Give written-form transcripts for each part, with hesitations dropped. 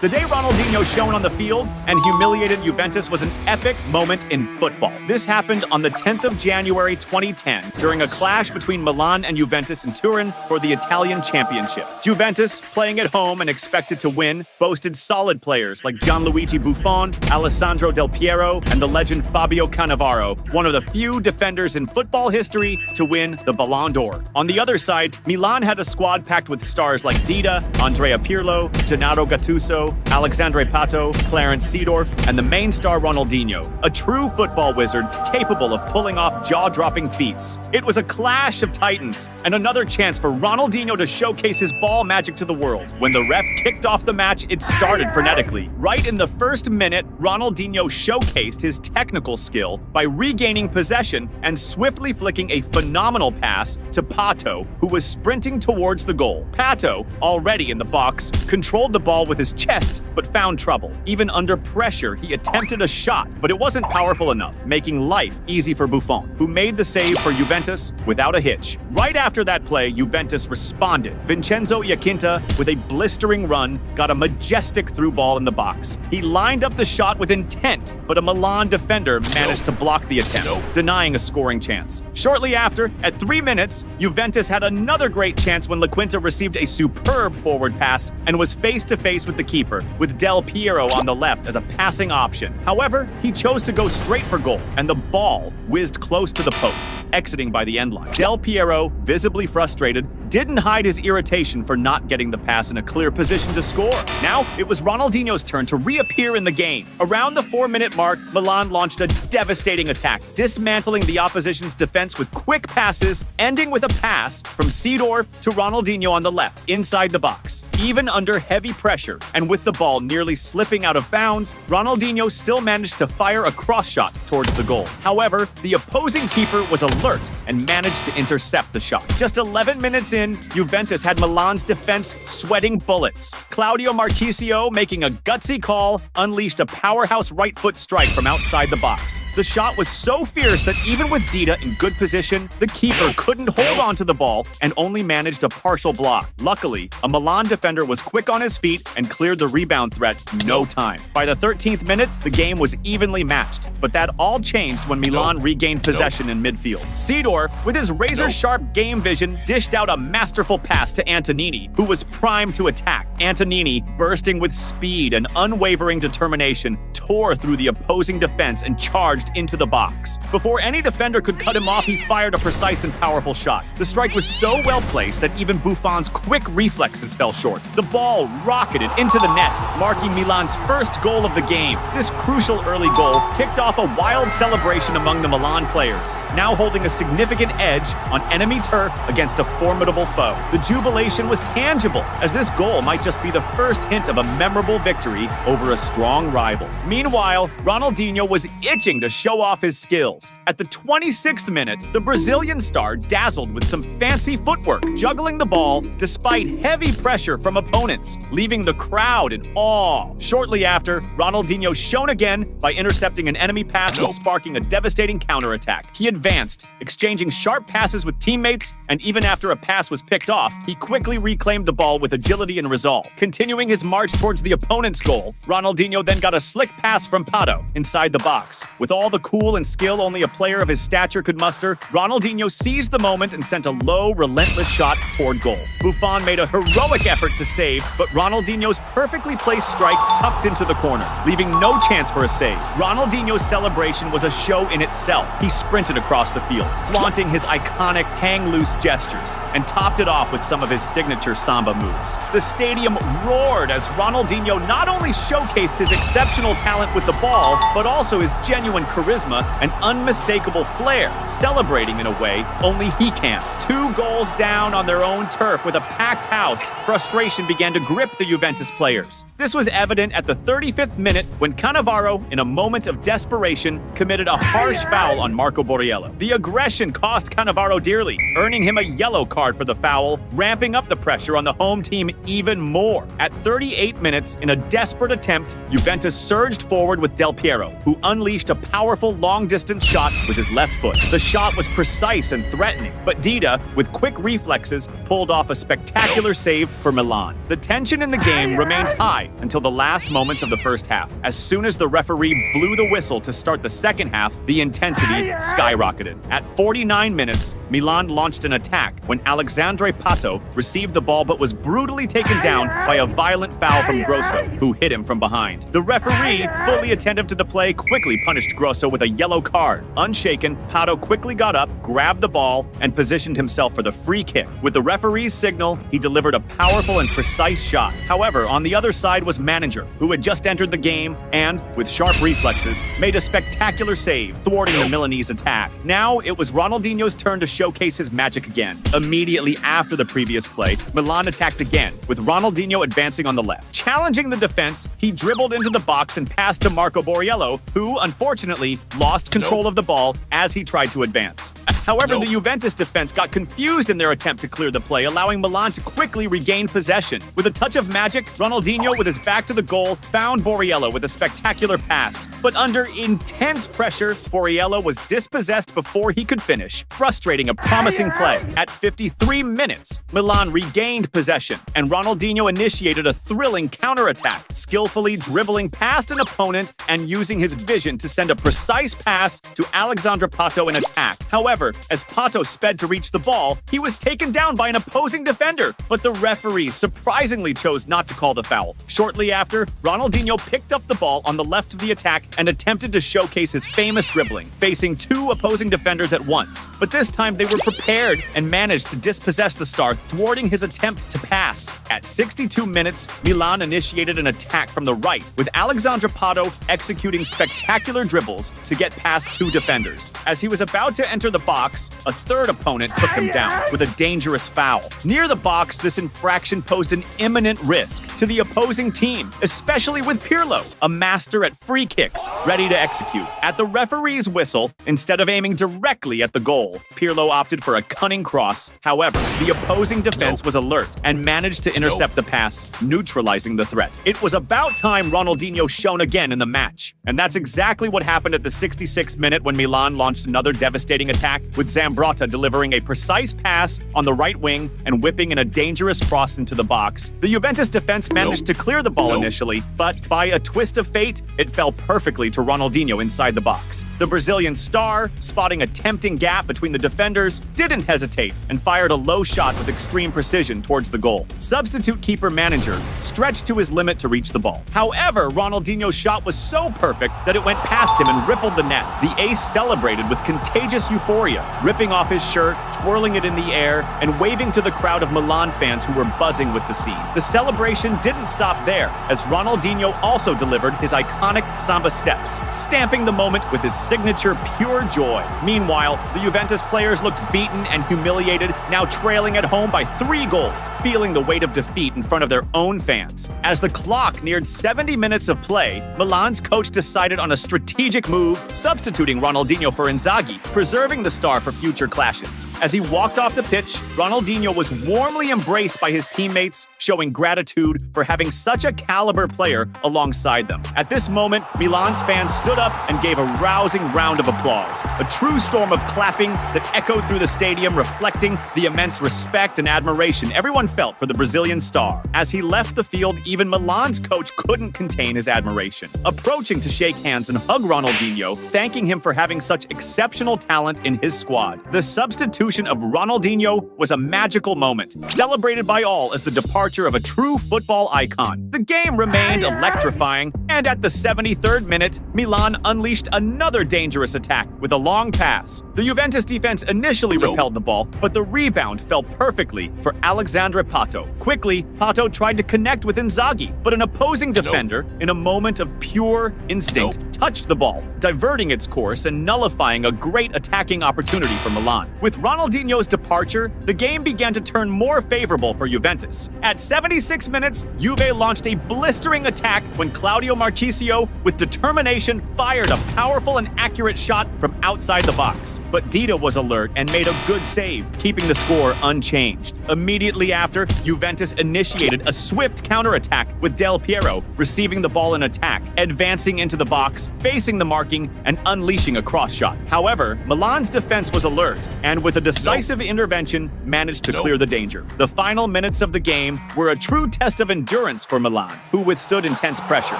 The day Ronaldinho shone on the field and humiliated Juventus was an epic moment in football. This happened on the 10th of January 2010 during a clash between Milan and Juventus in Turin for the Italian championship. Juventus, playing at home and expected to win, boasted solid players like Gianluigi Buffon, Alessandro Del Piero, and the legend Fabio Cannavaro, one of the few defenders in football history to win the Ballon d'Or. On the other side, Milan had a squad packed with stars like Dida, Andrea Pirlo, Gennaro Gattuso, Alexandre Pato, Clarence Seedorf, and the main star Ronaldinho, a true football wizard capable of pulling off jaw-dropping feats. It was a clash of titans, and another chance for Ronaldinho to showcase his ball magic to the world. When the ref kicked off the match, it started frenetically. Right in the first minute, Ronaldinho showcased his technical skill by regaining possession and swiftly flicking a phenomenal pass to Pato, who was sprinting towards the goal. Pato, already in the box, controlled the ball with his chest, but found trouble. Even under pressure, he attempted a shot, but it wasn't powerful enough, making life easy for Buffon, who made the save for Juventus without a hitch. Right after that play, Juventus responded. Vincenzo Iachinta, with a blistering run, got a majestic through ball in the box. He lined up the shot with intent, but a Milan defender managed to block the attempt, denying a scoring chance. Shortly after, at 3 minutes, Juventus had another great chance when La Quinta received a superb forward pass and was face-to-face with the keeper, with Del Piero on the left as a passing option. However, he chose to go straight for goal, and the ball whizzed close to the post, exiting by the end line. Del Piero, visibly frustrated, didn't hide his irritation for not getting the pass in a clear position to score. Now, it was Ronaldinho's turn to reappear in the game. Around the 4-minute mark, Milan launched a devastating attack, dismantling the opposition's defense with quick passes, ending with a pass from Seedorf to Ronaldinho on the left, inside the box. Even under heavy pressure, and with the ball nearly slipping out of bounds, Ronaldinho still managed to fire a cross shot towards the goal. However, the opposing keeper was alert and managed to intercept the shot. Just 11 minutes in, Juventus had Milan's defense sweating bullets. Claudio Marchisio, making a gutsy call, unleashed a powerhouse right foot strike from outside the box. The shot was so fierce that even with Dida in good position, the keeper couldn't hold on to the ball and only managed a partial block. Luckily, a Milan defender was quick on his feet and cleared the rebound threat in no time. By the 13th minute, the game was evenly matched, but that all changed when Milan regained possession in midfield. Seedorf, with his razor-sharp game vision, dished out a masterful pass to Antonini, who was primed to attack. Antonini, bursting with speed and unwavering determination, tore through the opposing defense and charged into the box. Before any defender could cut him off, he fired a precise and powerful shot. The strike was so well placed that even Buffon's quick reflexes fell short. The ball rocketed into the net, marking Milan's first goal of the game. This crucial early goal kicked off a wild celebration among the Milan players, now holding a significant edge on enemy turf against a formidable foe. The jubilation was tangible, as this goal might just be the first hint of a memorable victory over a strong rival. Meanwhile, Ronaldinho was itching to show off his skills. At the 26th minute, the Brazilian star dazzled with some fancy footwork, juggling the ball despite heavy pressure from opponents, leaving the crowd in awe. Shortly after, Ronaldinho shone again by intercepting an enemy pass and sparking a devastating counterattack. He advanced, exchanging sharp passes with teammates, and even after a pass was picked off, he quickly reclaimed the ball with agility and resolve. Continuing his march towards the opponent's goal, Ronaldinho then got a slick pass from Pato inside the box. With all the cool and skill only a player of his stature could muster, Ronaldinho seized the moment and sent a low, relentless shot toward goal. Buffon made a heroic effort to save, but Ronaldinho's perfectly placed strike tucked into the corner, leaving no chance for a save. Ronaldinho's celebration was a show in itself. He sprinted across the field, flaunting his iconic hang-loose gestures, and topped it off with some of his signature samba moves. The stadium roared as Ronaldinho not only showcased his exceptional talent with the ball, but also his genuine charisma and unmistakable flair, celebrating in a way only he can. 2 goals down on their own turf with a packed house, frustration began to grip the Juventus players. This was evident at the 35th minute when Cannavaro, in a moment of desperation, committed a harsh foul on Marco Borriello. The aggression cost Cannavaro dearly, earning him a yellow card for the foul, ramping up the pressure on the home team even more. At 38 minutes, in a desperate attempt, Juventus surged forward with Del Piero, who unleashed a powerful long-distance shot with his left foot. The shot was precise and threatening, but Dida, with quick reflexes, pulled off a spectacular save for Milan. The tension in the game remained high until the last moments of the first half. As soon as the referee blew the whistle to start the second half, the intensity skyrocketed. At 49 minutes, Milan launched an attack when Alexandre Pato received the ball but was brutally taken down by a violent foul from Grosso, who hit him from behind. The referee, fully attentive to the play, quickly punished Grosso with a yellow card. Unshaken, Pato quickly got up, grabbed the ball, and positioned himself for the free kick. With the referee's signal, he delivered a powerful and precise shot. However, on the other side was Manager, who had just entered the game and, with sharp reflexes, made a spectacular save, thwarting the Milanese attack. Now, it was Ronaldinho's turn to showcase his magic again. Immediately after the previous play, Milan attacked again, with Ronaldinho advancing on the left. Challenging the defense, he dribbled into the box and passed to Marco Borriello, who, unfortunately, lost control of the ball as he tried to advance. However, the Juventus defense got confused in their attempt to clear the play, allowing Milan to quickly regain possession. With a touch of magic, Ronaldinho, with his back to the goal, found Borriello with a spectacular pass. But under intense pressure, Borriello was dispossessed before he could finish, frustrating a promising play. At 53 minutes, Milan regained possession, and Ronaldinho initiated a thrilling counterattack, skillfully dribbling past an opponent and using his vision to send a precise pass to Alexandre Pato in attack. However, as Pato sped to reach the ball, he was taken down by an opposing defender, but the referee surprisingly chose not to call the foul. Shortly after, Ronaldinho picked up the ball on the left of the attack and attempted to showcase his famous dribbling, facing two opposing defenders at once. But this time they were prepared and managed to dispossess the star, thwarting his attempt to pass. At 62 minutes, Milan initiated an attack from the right, with Alexandre Pato executing spectacular dribbles to get past two defenders. As he was about to enter the box, a third opponent took him down with a dangerous foul. Near the box, this infraction posed an imminent risk to the opposing team, especially with Pirlo, a master at free kicks, ready to execute. At the referee's whistle, instead of aiming directly at the goal, Pirlo opted for a cunning cross. However, the opposing defense was alert and managed to intercept the pass, neutralizing the threat. It was about time Ronaldinho shone again in the match. And that's exactly what happened at the 66th minute when Milan launched another devastating attack, with Zambrotta delivering a precise pass on the right wing and whipping in a dangerous cross into the box. The Juventus defense managed to clear the ball initially, but by a twist of fate, it fell perfectly to Ronaldinho inside the box. The Brazilian star, spotting a tempting gap between the defenders, didn't hesitate and fired a low shot with extreme precision towards the goal. Substitute keeper Manager stretched to his limit to reach the ball. However, Ronaldinho's shot was so perfect that it went past him and rippled the net. The ace celebrated with contagious euphoria, ripping off his shirt, twirling it in the air, and waving to the crowd of Milan fans who were buzzing with the scene. The celebration didn't stop there, as Ronaldinho also delivered his iconic samba steps, stamping the moment with his signature pure joy. Meanwhile, the Juventus players looked beaten and humiliated, now trailing at home by 3 goals, feeling the weight of defeat in front of their own fans. As the clock neared 70 minutes of play, Milan's coach decided on a strategic move, substituting Ronaldinho for Inzaghi, preserving the star for future clashes. As he walked off the pitch, Ronaldinho was warmly embraced by his teammates, showing gratitude for having such a caliber player alongside them. At this moment, Milan's fans stood up and gave a rousing round of applause, a true storm of clapping that echoed through the stadium, reflecting the immense respect and admiration everyone felt for the Brazilian star. As he left the field, even Milan's coach couldn't contain his admiration, approaching to shake hands and hug Ronaldinho, thanking him for having such exceptional talent in his squad. The substitution of Ronaldinho was a magical moment, celebrated by all as the departure of a true football icon. The game remained electrifying, and at the 73rd minute, Milan unleashed another dangerous attack with a long pass. The Juventus defense initially repelled the ball, but the rebound fell perfectly for Alexandre Pato. Quickly, Pato tried to connect with Inzaghi, but an opposing defender, in a moment of pure instinct, touched the ball, diverting its course and nullifying a great attacking opportunity for Milan. With Ronaldinho's departure, the game began to turn more favorable for Juventus. At 76 minutes, Juve launched a blistering attack when Claudio Marchisio, with determination, fired a powerful and accurate shot from outside the box. but Dida was alert and made a good save, keeping the score unchanged. Immediately after, Juventus initiated a swift counterattack with Del Piero receiving the ball in attack, advancing into the box, facing the marking, and unleashing a cross shot. However, Milan's defense was alert, and with a decisive intervention, managed to clear the danger. The final minutes of the game were a true test of endurance for Milan, who withstood intense pressure.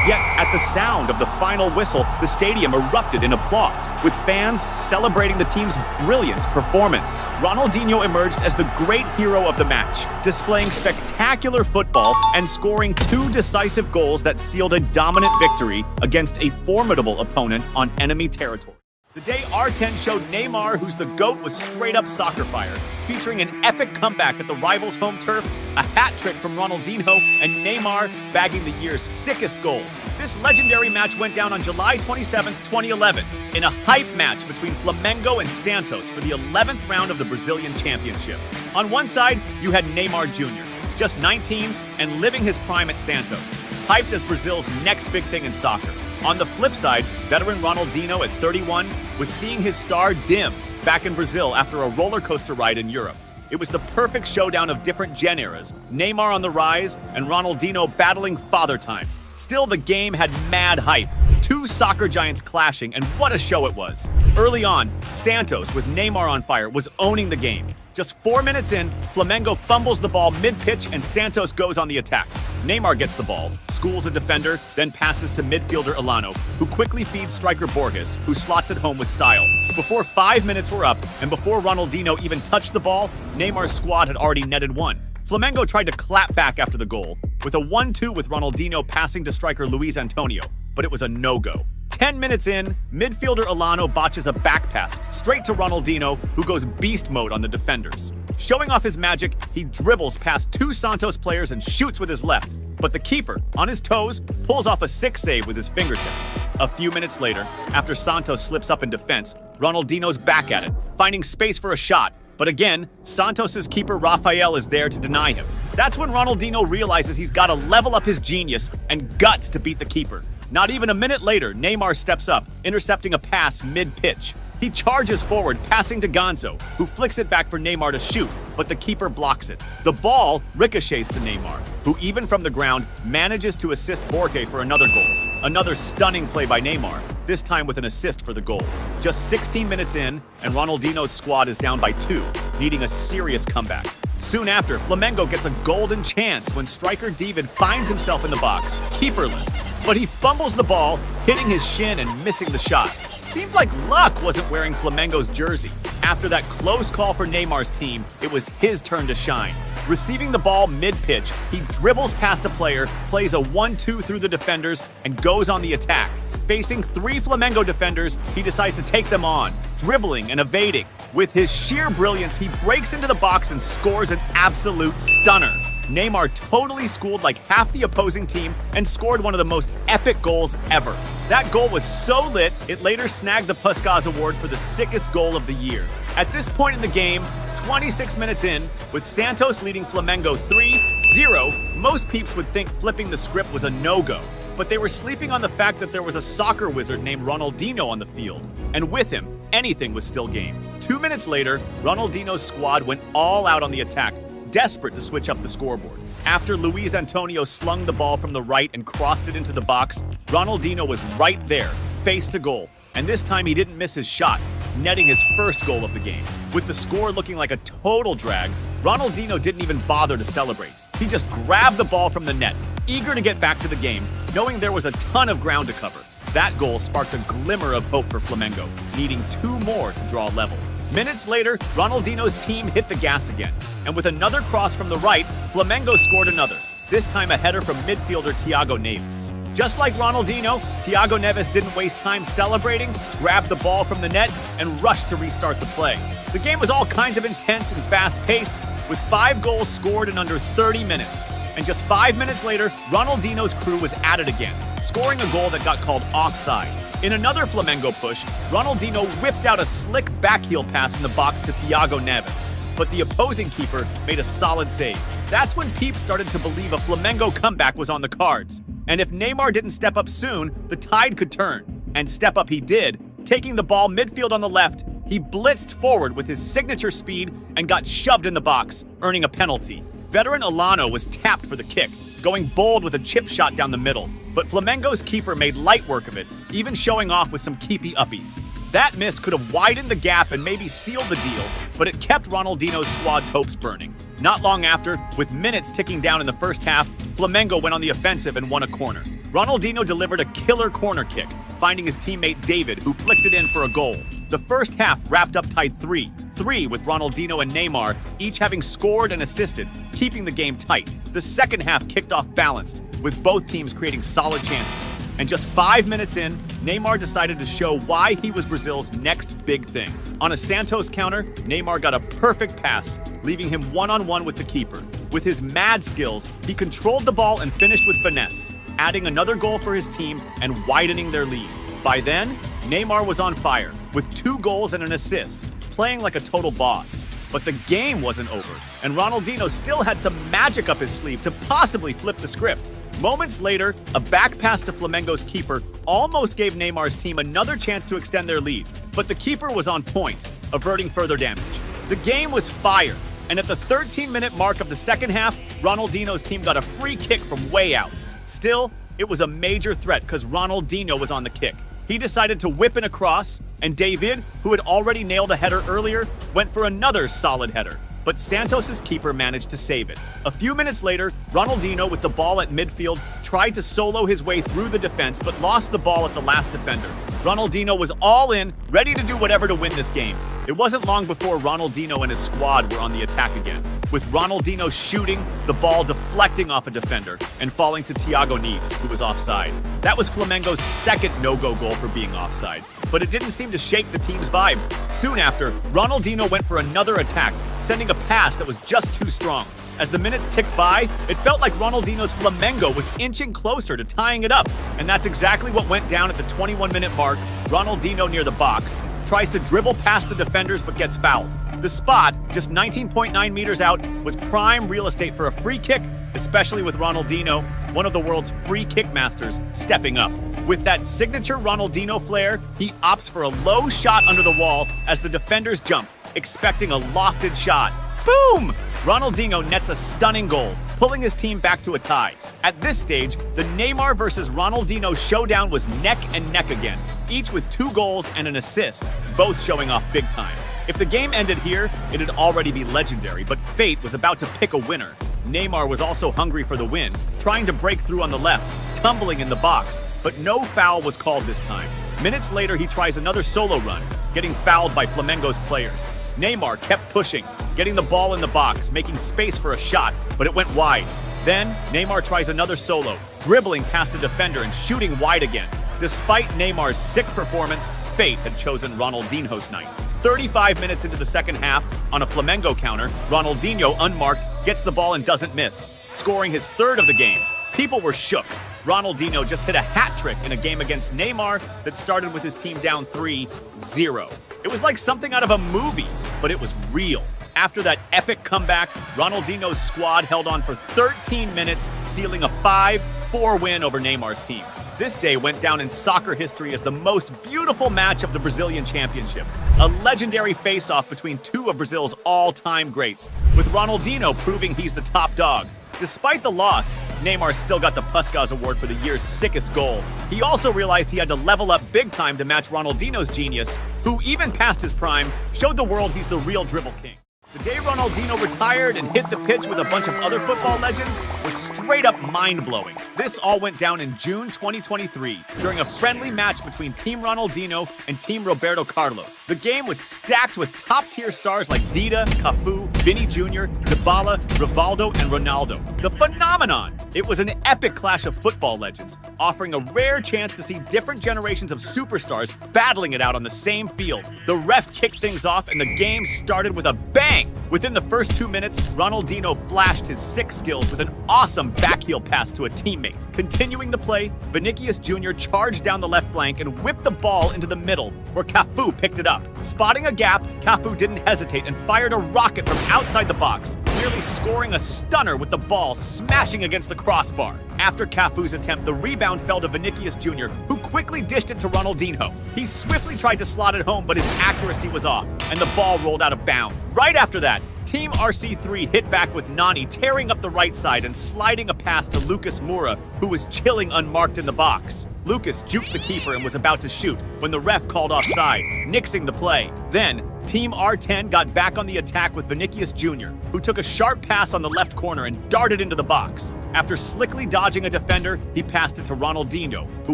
Yet, at the sound of the final whistle, the stadium erupted in applause, with fans celebrating the team's brilliant performance. Ronaldinho emerged as the great hero of the match, displaying spectacular football and scoring 2 decisive goals that sealed a dominant victory against a formidable opponent on enemy territory. The day R10 showed Neymar, who's the GOAT, was straight-up soccer fire, featuring an epic comeback at the rival's home turf, a hat trick from Ronaldinho, and Neymar bagging the year's sickest goal. This legendary match went down on July 27, 2011, in a hype match between Flamengo and Santos for the 11th round of the Brazilian Championship. On one side, you had Neymar Jr., just 19 and living his prime at Santos, hyped as Brazil's next big thing in soccer. On the flip side, veteran Ronaldinho at 31 was seeing his star dim back in Brazil after a roller coaster ride in Europe. It was the perfect showdown of different gen eras, Neymar on the rise and Ronaldinho battling father time. Still, the game had mad hype. 2 soccer giants clashing, and what a show it was. Early on, Santos, with Neymar on fire, was owning the game. Just 4 minutes in, Flamengo fumbles the ball mid-pitch and Santos goes on the attack. Neymar gets the ball, schools a defender, then passes to midfielder Elano, who quickly feeds striker Borges, who slots it home with style. Before 5 minutes were up, and before Ronaldinho even touched the ball, Neymar's squad had already netted 1. Flamengo tried to clap back after the goal, with a 1-2 with Ronaldinho passing to striker Luis Antonio, but it was a no-go. 10 minutes in, midfielder Elano botches a back pass straight to Ronaldinho, who goes beast mode on the defenders. Showing off his magic, he dribbles past 2 Santos players and shoots with his left. But the keeper, on his toes, pulls off a sick save with his fingertips. A few minutes later, after Santos slips up in defense, Ronaldinho's back at it, finding space for a shot. But again, Santos' keeper Rafael is there to deny him. That's when Ronaldinho realizes he's got to level up his genius and guts to beat the keeper. Not even a minute later, Neymar steps up, intercepting a pass mid-pitch. He charges forward, passing to Gonzo, who flicks it back for Neymar to shoot, but the keeper blocks it. The ball ricochets to Neymar, who even from the ground manages to assist Borges for another goal. Another stunning play by Neymar, this time with an assist for the goal. Just 16 minutes in, and Ronaldinho's squad is down by 2, needing a serious comeback. Soon after, Flamengo gets a golden chance when striker David finds himself in the box, keeperless. But he fumbles the ball, hitting his shin and missing the shot. Seemed like luck wasn't wearing Flamengo's jersey. After that close call for Neymar's team, it was his turn to shine. Receiving the ball mid-pitch, he dribbles past a player, plays a 1-2 through the defenders, and goes on the attack. Facing 3 Flamengo defenders, he decides to take them on, dribbling and evading. With his sheer brilliance, he breaks into the box and scores an absolute stunner. Neymar totally schooled like half the opposing team and scored one of the most epic goals ever. That goal was so lit, it later snagged the Puskás Award for the sickest goal of the year. At this point in the game, 26 minutes in, with Santos leading Flamengo 3-0, most peeps would think flipping the script was a no-go. But they were sleeping on the fact that there was a soccer wizard named Ronaldinho on the field. And with him, anything was still game. 2 minutes later, Ronaldinho's squad went all out on the attack, desperate to switch up the scoreboard. After Luis Antonio slung the ball from the right and crossed it into the box, Ronaldinho was right there, face to goal. And this time he didn't miss his shot, netting his first goal of the game. With the score looking like a total drag, Ronaldinho didn't even bother to celebrate. He just grabbed the ball from the net, eager to get back to the game, knowing there was a ton of ground to cover. That goal sparked a glimmer of hope for Flamengo, needing 2 more to draw level. Minutes later, Ronaldinho's team hit the gas again, and with another cross from the right, Flamengo scored another, this time a header from midfielder Thiago Neves. Just like Ronaldinho, Thiago Neves didn't waste time celebrating, grabbed the ball from the net, and rushed to restart the play. The game was all kinds of intense and fast-paced, with 5 goals scored in under 30 minutes. And just 5 minutes later, Ronaldinho's crew was at it again, scoring a goal that got called offside. In another Flamengo push, Ronaldinho whipped out a slick backheel pass in the box to Thiago Neves, but the opposing keeper made a solid save. That's when peeps started to believe a Flamengo comeback was on the cards. And if Neymar didn't step up soon, the tide could turn. And step up he did, taking the ball midfield on the left, He blitzed forward with his signature speed and got shoved in the box, earning a penalty. Veteran Elano was tapped for the kick, going bold with a chip shot down the middle. But Flamengo's keeper made light work of it, even showing off with some keepy-uppies. That miss could have widened the gap and maybe sealed the deal, but it kept Ronaldinho's squad's hopes burning. Not long after, with minutes ticking down in the first half, Flamengo went on the offensive and won a corner. Ronaldinho delivered a killer corner kick, finding his teammate David, who flicked it in for a goal. The first half wrapped up tied 3-3 with Ronaldinho and Neymar each having scored and assisted, keeping the game tight. The second half kicked off balanced, with both teams creating solid chances. And just 5 minutes in, Neymar decided to show why he was Brazil's next big thing. On a Santos counter, Neymar got a perfect pass, leaving him one-on-one with the keeper. With his mad skills, he controlled the ball and finished with finesse, adding another goal for his team and widening their lead. By then, Neymar was on fire, with 2 goals and an assist, playing like a total boss. But the game wasn't over, and Ronaldinho still had some magic up his sleeve to possibly flip the script. Moments later, a back pass to Flamengo's keeper almost gave Neymar's team another chance to extend their lead, but the keeper was on point, averting further damage. The game was fire, and at the 13-minute mark of the second half, Ronaldinho's team got a free kick from way out. Still, it was a major threat because Ronaldinho was on the kick. He decided to whip in a cross, and David, who had already nailed a header earlier, went for another solid header. But Santos' keeper managed to save it. A few minutes later, Ronaldinho, with the ball at midfield, tried to solo his way through the defense but lost the ball at the last defender. Ronaldinho was all in, ready to do whatever to win this game. It wasn't long before Ronaldinho and his squad were on the attack again, with Ronaldinho shooting, the ball deflecting off a defender, and falling to Thiago Neves, who was offside. That was Flamengo's second no-go goal for being offside, but it didn't seem to shake the team's vibe. Soon after, Ronaldinho went for another attack, sending a pass that was just too strong. As the minutes ticked by, it felt like Ronaldinho's Flamengo was inching closer to tying it up, and that's exactly what went down at the 21-minute mark. Ronaldinho near the box tries to dribble past the defenders but gets fouled. The spot, just 19.9 meters out, was prime real estate for a free kick, especially with Ronaldinho, one of the world's free kick masters, stepping up. With that signature Ronaldinho flair, he opts for a low shot under the wall as the defenders jump, expecting a lofted shot. Boom! Ronaldinho nets a stunning goal, pulling his team back to a tie. At this stage, the Neymar versus Ronaldinho showdown was neck and neck again, each with 2 goals and an assist, both showing off big time. If the game ended here, it'd already be legendary, but fate was about to pick a winner. Neymar was also hungry for the win, trying to break through on the left, tumbling in the box, but no foul was called this time. Minutes later, he tries another solo run, getting fouled by Flamengo's players. Neymar kept pushing, getting the ball in the box, making space for a shot, but it went wide. Then, Neymar tries another solo, dribbling past a defender and shooting wide again. Despite Neymar's sick performance, fate had chosen Ronaldinho's night. 35 minutes into the second half, on a Flamengo counter, Ronaldinho, unmarked, gets the ball and doesn't miss, scoring his 3rd of the game. People were shook. Ronaldinho just hit a hat trick in a game against Neymar that started with his team down 3-0. It was like something out of a movie, but it was real. After that epic comeback, Ronaldinho's squad held on for 13 minutes, sealing a 5-4 win over Neymar's team. This day went down in soccer history as the most beautiful match of the Brazilian Championship, a legendary face-off between 2 of Brazil's all-time greats, with Ronaldinho proving he's the top dog. Despite the loss, Neymar still got the Puskás Award for the year's sickest goal. He also realized he had to level up big time to match Ronaldinho's genius, who, even past his prime, showed the world he's the real dribble king. The day Ronaldinho retired and hit the pitch with a bunch of other football legends was straight up mind-blowing. This all went down in June 2023 during a friendly match between Team Ronaldinho and Team Roberto Carlos. The game was stacked with top-tier stars like Dida, Cafu, Vini Jr., Dybala, Rivaldo, and Ronaldo. The phenomenon! It was an epic clash of football legends, offering a rare chance to see different generations of superstars battling it out on the same field. The ref kicked things off and the game started with a bang! Within the first 2 minutes, Ronaldinho flashed his sick skills with an awesome backheel pass to a teammate. Continuing the play, Vinicius Jr. charged down the left flank and whipped the ball into the middle, where Cafu picked it up. Spotting a gap, Cafu didn't hesitate and fired a rocket from outside the box, nearly scoring a stunner with the ball smashing against the crossbar. After Cafu's attempt, the rebound fell to Vinicius Jr., who quickly dished it to Ronaldinho. He swiftly tried to slot it home, but his accuracy was off, and the ball rolled out of bounds. Right after that, Team RC3 hit back with Nani tearing up the right side and sliding a pass to Lucas Moura, who was chilling unmarked in the box. Lucas juked the keeper and was about to shoot when the ref called offside, nixing the play. Then, Team R10 got back on the attack with Vinicius Jr., who took a sharp pass on the left corner and darted into the box. After slickly dodging a defender, he passed it to Ronaldinho, who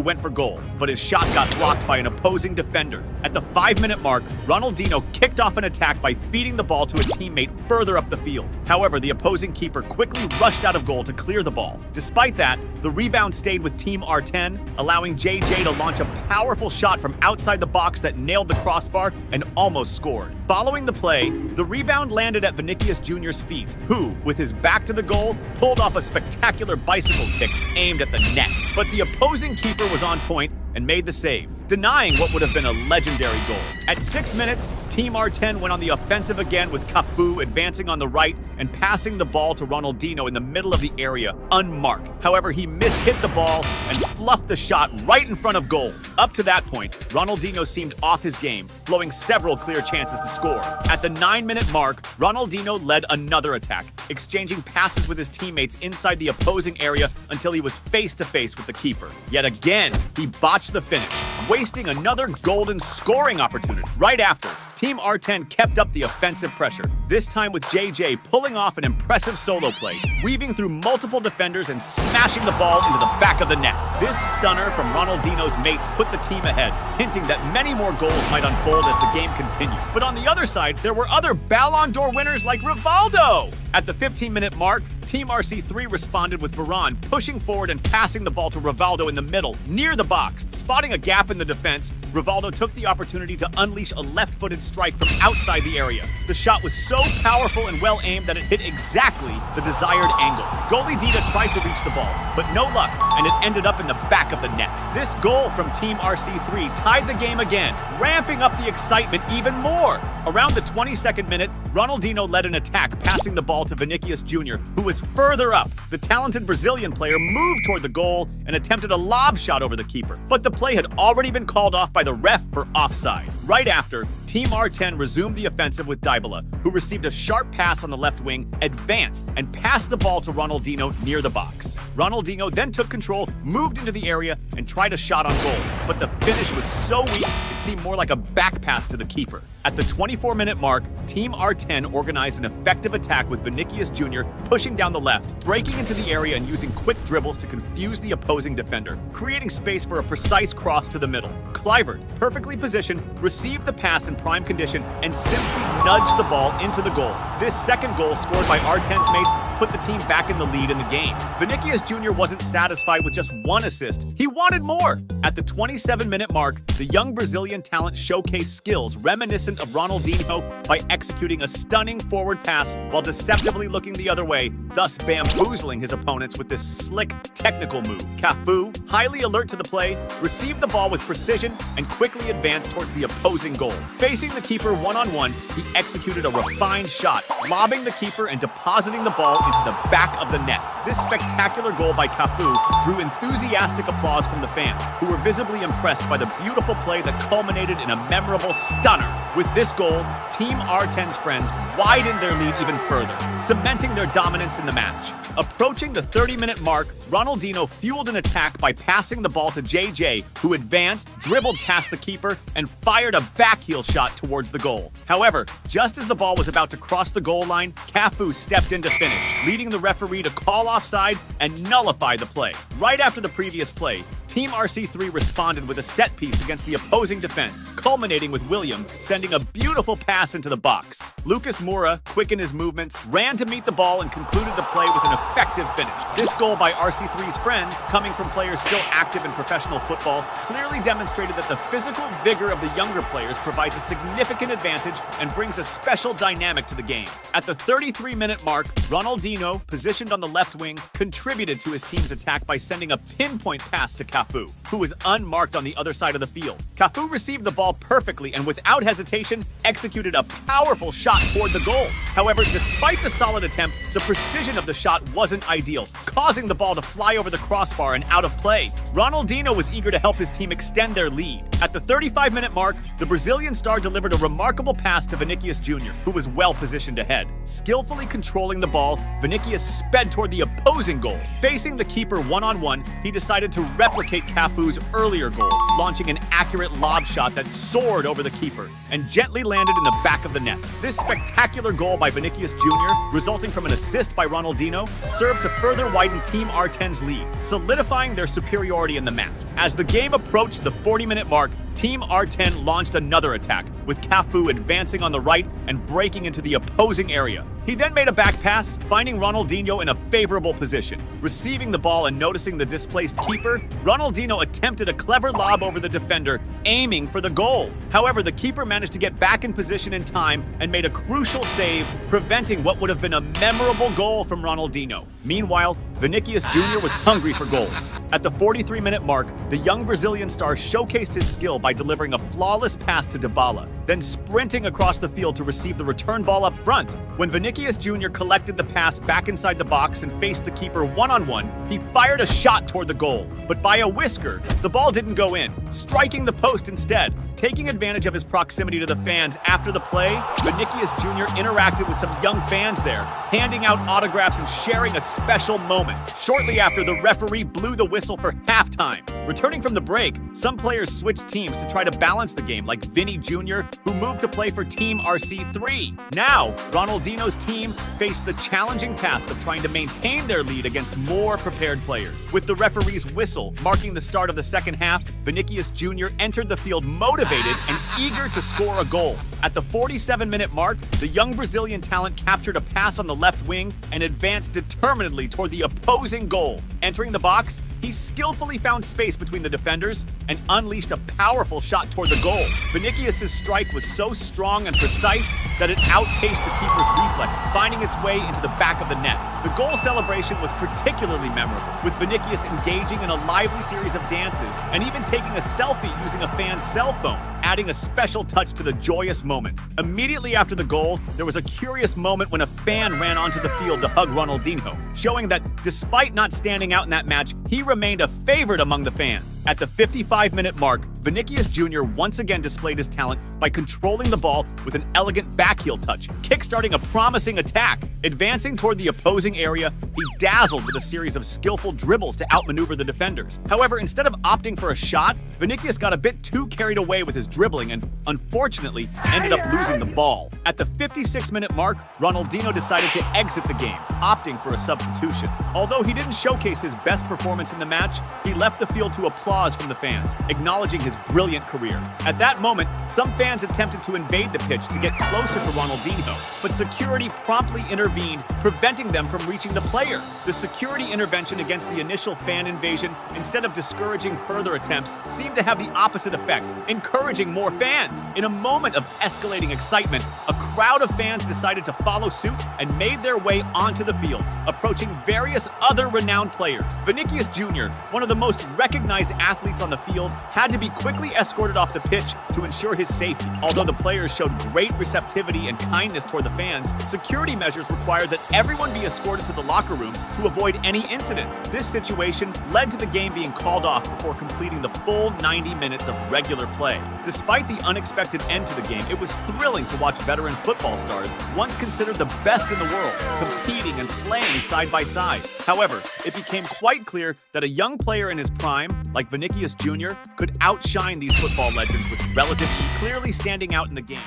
went for goal, but his shot got blocked by an opposing defender. At the 5-minute mark, Ronaldinho kicked off an attack by feeding the ball to a teammate further up the field. However, the opposing keeper quickly rushed out of goal to clear the ball. Despite that, the rebound stayed with Team R10, allowing JJ to launch a powerful shot from outside the box that nailed the crossbar and almost scored. Following the play, the rebound landed at Vinicius Jr.'s feet, who, with his back to the goal, pulled off a spectacular bicycle kick aimed at the net. But the opposing keeper was on point and made the save, denying what would have been a legendary goal. At 6 minutes, Team R10 went on the offensive again with Cafu advancing on the right and passing the ball to Ronaldinho in the middle of the area, unmarked. However, he mishit the ball and fluffed the shot right in front of goal. Up to that point, Ronaldinho seemed off his game, blowing several clear chances to score. At the 9-minute mark, Ronaldinho led another attack, exchanging passes with his teammates inside the opposing area until he was face-to-face with the keeper. Yet again, he botched the finish, wasting another golden scoring opportunity. Right after, Team R10 kept up the offensive pressure, this time with JJ pulling off an impressive solo play, weaving through multiple defenders and smashing the ball into the back of the net. This stunner from Ronaldinho's mates put the team ahead, hinting that many more goals might unfold as the game continued. But on the other side, there were other Ballon d'Or winners like Rivaldo. At the 15-minute mark, Team RC3 responded with Varane pushing forward and passing the ball to Rivaldo in the middle, near the box. Spotting a gap in the defense, Rivaldo took the opportunity to unleash a left-footed strike from outside the area. The shot was so powerful and well aimed that it hit exactly the desired angle. Goalie Dida tried to reach the ball, but no luck, and it ended up in the back of the net. This goal from Team RC3 tied the game again, ramping up the excitement even more. Around the 22nd minute, Ronaldinho led an attack, passing the ball to Vinicius Jr., who was further up. The talented Brazilian player moved toward the goal and attempted a lob shot over the keeper, but the play had already been called off by the ref for offside. Right after, Team R10 resumed the offensive with Dybala, who received a sharp pass on the left wing, advanced, and passed the ball to Ronaldinho near the box. Ronaldinho then took control, moved into the area, and tried a shot on goal, but the finish was so weak it seemed more like a back pass to the keeper. At the 24-minute mark, Team R10 organized an effective attack with Vinicius Jr. pushing down the left, breaking into the area and using quick dribbles to confuse the opposing defender, creating space for a precise cross to the middle. Kluivert, perfectly positioned, received the pass in prime condition and simply nudged the ball into the goal. This second goal scored by R10's mates put the team back in the lead in the game. Vinicius Jr. wasn't satisfied with just one assist. He wanted more. At the 27-minute mark, the young Brazilian talent showcased skills reminiscent of Ronaldinho by executing a stunning forward pass while deceptively looking the other way, thus bamboozling his opponents with this slick, technical move. Cafu, highly alert to the play, received the ball with precision and quickly advanced towards the opposing goal. Facing the keeper one-on-one, he executed a refined shot, lobbing the keeper and depositing the ball into the back of the net. This spectacular goal by Cafu drew enthusiastic applause from the fans, who were visibly impressed by the beautiful play that culminated in a memorable stunner. With this goal, Team R10's friends widened their lead even further, cementing their dominance in the match. Approaching the 30-minute mark, Ronaldinho fueled an attack by passing the ball to JJ, who advanced, dribbled past the keeper, and fired a backheel shot towards the goal. However, just as the ball was about to cross the goal line, Cafu stepped in to finish, leading the referee to call offside and nullify the play. Right after the previous play, Team RC3 responded with a set piece against the opposing defense, culminating with William sending a beautiful pass into the box. Lucas Moura, quick in his movements, ran to meet the ball and concluded the play with an effective finish. This goal by RC3's friends, coming from players still active in professional football, clearly demonstrated that the physical vigor of the younger players provides a significant advantage and brings a special dynamic to the game. At the 33-minute mark, Ronaldinho, positioned on the left wing, contributed to his team's attack by sending a pinpoint pass to Cafu, Cafu, who was unmarked on the other side of the field. Cafu received the ball perfectly and without hesitation executed a powerful shot toward the goal. However, despite the solid attempt, the precision of the shot wasn't ideal, causing the ball to fly over the crossbar and out of play. Ronaldinho was eager to help his team extend their lead. At the 35-minute mark, the Brazilian star delivered a remarkable pass to Vinicius Jr., who was well positioned ahead. Skillfully controlling the ball, Vinicius sped toward the opposing goal. Facing the keeper one-on-one, he decided to replicate Cafu's earlier goal, launching an accurate lob shot that soared over the keeper and gently landed in the back of the net. This spectacular goal by Vinicius Jr., resulting from an assist by Ronaldinho, served to further widen Team R10's lead, solidifying their superiority in the match. As the game approached the 40-minute mark, Team R10 launched another attack, with Cafu advancing on the right and breaking into the opposing area. He then made a back pass, finding Ronaldinho in a favorable position. Receiving the ball and noticing the displaced keeper, Ronaldinho attempted a clever lob over the defender, aiming for the goal. However, the keeper managed to get back in position in time and made a crucial save, preventing what would have been a memorable goal from Ronaldinho. Meanwhile, Vinicius Jr. was hungry for goals. At the 43-minute mark, the young Brazilian star showcased his skill by delivering a flawless pass to Dybala, then sprinting across the field to receive the return ball up front. When Vinicius Jr. collected the pass back inside the box and faced the keeper one-on-one, he fired a shot toward the goal, but by a whisker, the ball didn't go in, striking the post instead. Taking advantage of his proximity to the fans after the play, Vinicius Jr. interacted with some young fans there, handing out autographs and sharing a special moment. Shortly after, the referee blew the whistle for halftime. Returning from the break, some players switched teams to try to balance the game, like Vinny Jr., who moved to play for Team RC3. Now, Ronaldinho's team faced the challenging task of trying to maintain their lead against more prepared players. With the referee's whistle marking the start of the second half, Vinicius Jr. entered the field motivated and eager to score a goal. At the 47-minute mark, the young Brazilian talent captured a pass on the left wing and advanced determinedly toward the opposing goal. Entering the box, he skillfully found space between the defenders and unleashed a powerful shot toward the goal. Vinicius' strike was so strong and precise that it outpaced the keeper's reflex, finding its way into the back of the net. The goal celebration was particularly memorable, with Vinicius engaging in a lively series of dances and even taking a selfie using a fan's cell phone, adding a special touch to the joyous moment. Immediately after the goal, there was a curious moment when a fan ran onto the field to hug Ronaldinho, showing that despite not standing out in that match, he remained a favorite among the fans. At the 55-minute mark, Vinicius Jr. once again displayed his talent by controlling the ball with an elegant backheel touch, kickstarting a promising attack. Advancing toward the opposing area, he dazzled with a series of skillful dribbles to outmaneuver the defenders. However, instead of opting for a shot, Vinicius got a bit too carried away with his dribbling and, unfortunately, ended up losing the ball. At the 56-minute mark, Ronaldinho decided to exit the game, opting for a substitution. Although he didn't showcase his best performance in the match, he left the field to applause from the fans, acknowledging his brilliant career. At that moment, some fans attempted to invade the pitch to get closer to Ronaldinho, but security promptly intervened, preventing them from reaching the player. The security intervention against the initial fan invasion, instead of discouraging further attempts, seemed to have the opposite effect, encouraging more fans. In a moment of escalating excitement, a crowd of fans decided to follow suit and made their way onto the field, approaching various other renowned players. Vinicius Jr., one of the most recognized athletes on the field, had to be quickly escorted off the pitch to ensure his safety. Although the players showed great receptivity and kindness toward the fans, security measures required that everyone be escorted to the locker rooms to avoid any incidents. This situation led to the game being called off before completing the full 90 minutes of regular play. Despite the unexpected end to the game, it was thrilling to watch veteran football stars, once considered the best in the world, competing and playing side by side. However, it became quite clear that a young player in his prime, like Vinicius Jr., could outshine these football legends with relative ease, clearly standing out in the game.